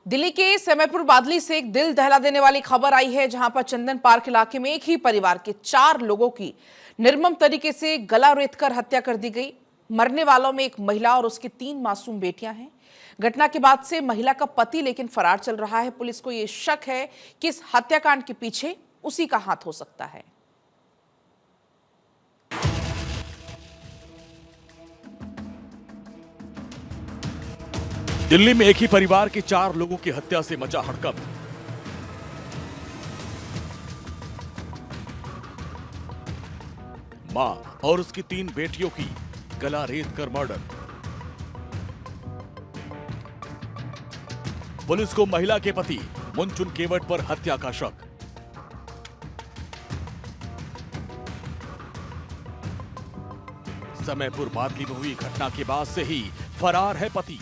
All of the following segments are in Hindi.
दिल्ली के समयपुर बादली से एक दिल दहला देने वाली खबर आई है, जहां पर चंदन पार्क इलाके में एक ही परिवार के 4 लोगों की निर्मम तरीके से गला रेतकर हत्या कर दी गई। मरने वालों में एक महिला और उसकी 3 मासूम बेटियां हैं। घटना के बाद से महिला का पति लेकिन फरार चल रहा है। पुलिस को यह शक है कि इस हत्याकांड के पीछे उसी का हाथ हो सकता है। दिल्ली में एक ही परिवार के 4 लोगों की हत्या से मचा हड़कंप। मां और उसकी 3 बेटियों की गला रेत कर मर्डर। पुलिस को महिला के पति मुनचुन केवट पर हत्या का शक। समयपुर बादली में हुई घटना के बाद से ही फरार है पति।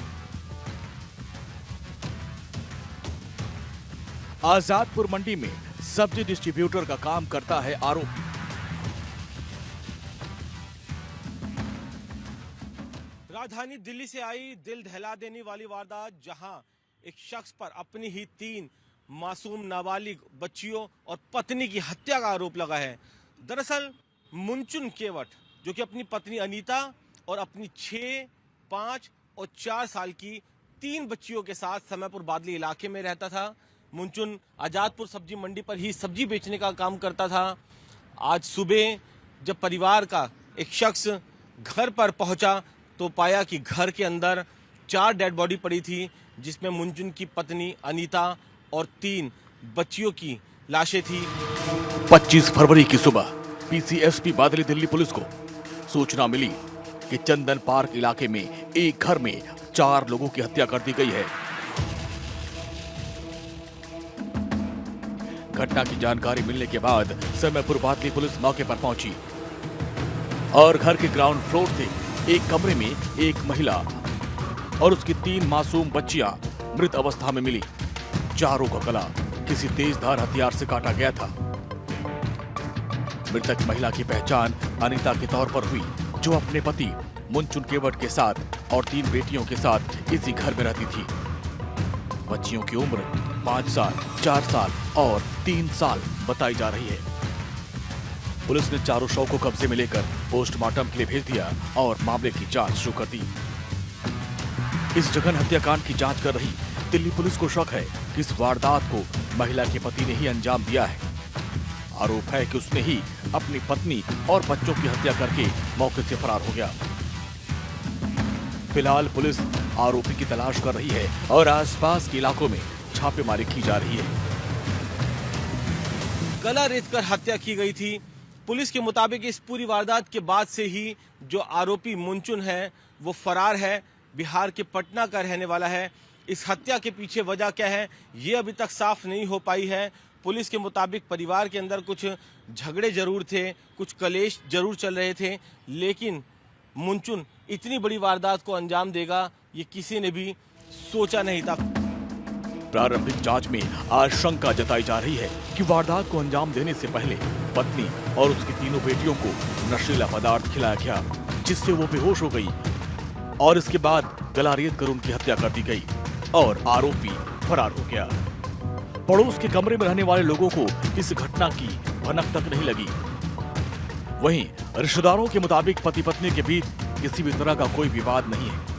आजादपुर मंडी में सब्जी डिस्ट्रीब्यूटर का काम करता है आरोपी। राजधानी दिल्ली से आई दिल दहला देने वाली वारदात, जहां एक शख्स पर अपनी ही 3 मासूम नाबालिग बच्चियों और पत्नी की हत्या का आरोप लगा है। दरअसल मुनचुन केवट, जो कि अपनी पत्नी अनीता और अपनी 6, 5 और 4 साल की 3 बच्चियों के साथ समयपुर बादली इलाके में रहता था। मुनचुन आजादपुर सब्जी मंडी पर ही सब्जी बेचने का काम करता था। आज सुबह जब परिवार का एक शख्स घर पर पहुंचा तो पाया कि घर के अंदर 4 डेड बॉडी पड़ी थी, जिसमें मुनचुन की पत्नी अनीता और 3 बच्चियों की लाशें थी। 25 फरवरी की सुबह पीसीएसपी बादली दिल्ली पुलिस को सूचना मिली कि चंदन पार्क इलाके में एक घर में 4 लोगों की हत्या कर दी गई है। घटना की जानकारी मिलने के बाद समयपुर बादली पुलिस मौके पर पहुंची और घर के ग्राउंड फ्लोर से एक कमरे में एक महिला और उसकी 3 मासूम बच्चियां मृत अवस्था में मिली। चारों का गला किसी तेजधार हथियार से काटा गया था। मृतक महिला की पहचान अनीता के तौर पर हुई, जो अपने पति मुनचुन केवट के साथ और 3 बेटियों के साथ इसी घर में रहती थी। बच्चियों की उम्र 5 साल, 4 साल और 3 साल बताई जा रही है। पुलिस ने चारों शव को कब्जे में लेकर पोस्टमार्टम के लिए भेज दिया और मामले की जांच शुरू कर दी। इस जघन हत्याकांड की जांच कर रही दिल्ली पुलिस को शक है कि इस वारदात को महिला के पति ने ही अंजाम दिया है। आरोप है कि उसने ही अपनी पत्नी और बच्चों की हत्या करके मौके से फरार हो गया। फिलहाल पुलिस आरोपी की तलाश कर रही है और आसपास के इलाकों में छापेमारी की जा रही है। गला रेतकर हत्या की गई थी। पुलिस के मुताबिक इस पूरी वारदात के बाद से ही जो आरोपी मुनचुन है वो फरार है। बिहार के पटना का रहने वाला है। इस हत्या के पीछे वजह क्या है ये अभी तक साफ नहीं हो पाई है। पुलिस के मुताबिक परिवार के अंदर कुछ झगड़े जरूर थे, कुछ कलेश जरूर चल रहे थे, लेकिन मुनचुन इतनी बड़ी वारदात को अंजाम देगा ये किसी ने भी सोचा नहीं था। प्रारंभिक जांच में आशंका जताई जा रही है कि वारदात को अंजाम देने से पहले पत्नी और उसकी 3 बेटियों को नशीला पदार्थ खिलाया गया, जिससे वो बेहोश हो गई और इसके बाद गला रेत कर उनकी हत्या कर दी गई और आरोपी फरार हो गया। पड़ोस के कमरे में रहने वाले लोगों को इस घटना की भनक तक नहीं लगी। वहीं रिश्तेदारों के मुताबिक पति पत्नी के बीच किसी भी तरह का कोई विवाद नहीं है।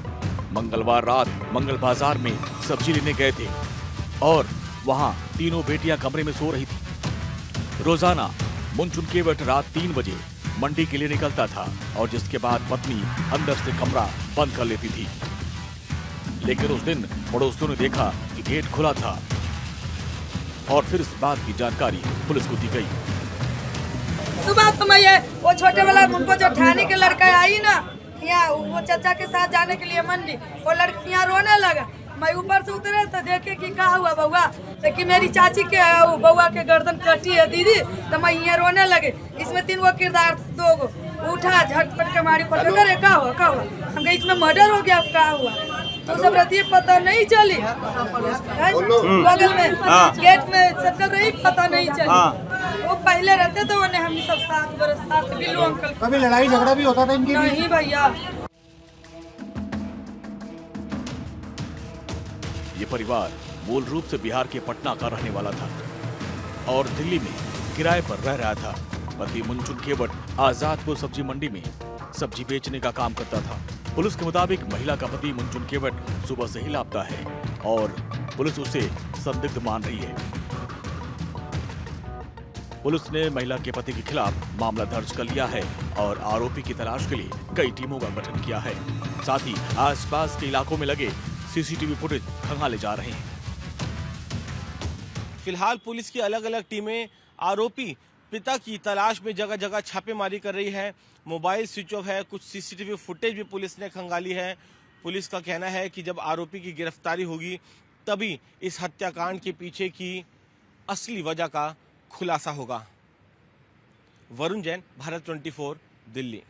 मंगलवार रात मंगल बाजार में सब्जी लेने गए थे और वहां 3 बेटियां कमरे में सो रही थी। रोजाना मुनचुन केवट रात 3 बजे मंडी के लिए निकलता था और जिसके बाद पत्नी अंदर से कमरा बंद कर लेती थी। लेकिन उस दिन पड़ोसियों ने देखा कि गेट खुला था और फिर इस बात की जानकारी पुलिस को दी गई। सुबह तो मैं वो छोटे वाला उनको जो ठाणे के लड़का आई ना, यहाँ वो चाचा के साथ जाने के लिए मंडी, वो लड़कियाँ रोने लगा। मैं ऊपर से उतरे तो देखे कि क्या हुआ बउआ, लेकिन मेरी चाची के बउआ के गर्दन कटी है दीदी, तो मैं यहाँ रोने लगे। इसमें 3 गो किरदार, 2 गो उठा झटपट के मारी पड़ गए। क्या हुआ हम कहे इसमें मर्डर हो गया, क्या हुआ? तो सब रहती पता नहीं चली। बगल में गेट में सटल रही, पता नहीं चली। वो पहले रहते तो उन्हें हम सब 7 बरस साथ बिल्लू अंकल। कभी लड़ाई झगड़ा भी होता था इनकी? नहीं भैया। ये परिवार मूल रूप से बिहार के पटना का रहने वाला था और दिल्ली में किराए पर रह रहा था। पति मुंचुन केवट आजादपुर सब्जी मंडी में सब्जी बेचने का काम करता था। पुलिस के मुताबिक महिला का पति मुंचुन केवट सुबह से ही लापता है और पुलिस उसे संदिग्ध मान रही है। पुलिस ने महिला के पति के खिलाफ मामला दर्ज कर लिया है और आरोपी की तलाश के लिए कई टीमों का गठन किया है। साथ ही आसपास के इलाकों में लगे सीसीटीवी फुटेज खंगाले जा रहे हैं। फिलहाल पुलिस की अलग अलग टीमें आरोपी पिता की तलाश में जगह जगह छापेमारी कर रही है। मोबाइल स्विच ऑफ है, कुछ सीसीटीवी फुटेज भी पुलिस ने खंगाली है। पुलिस का कहना है कि जब आरोपी की गिरफ्तारी होगी तभी इस हत्याकांड के पीछे की असली वजह का खुलासा होगा। वरुण जैन, भारत 24, दिल्ली।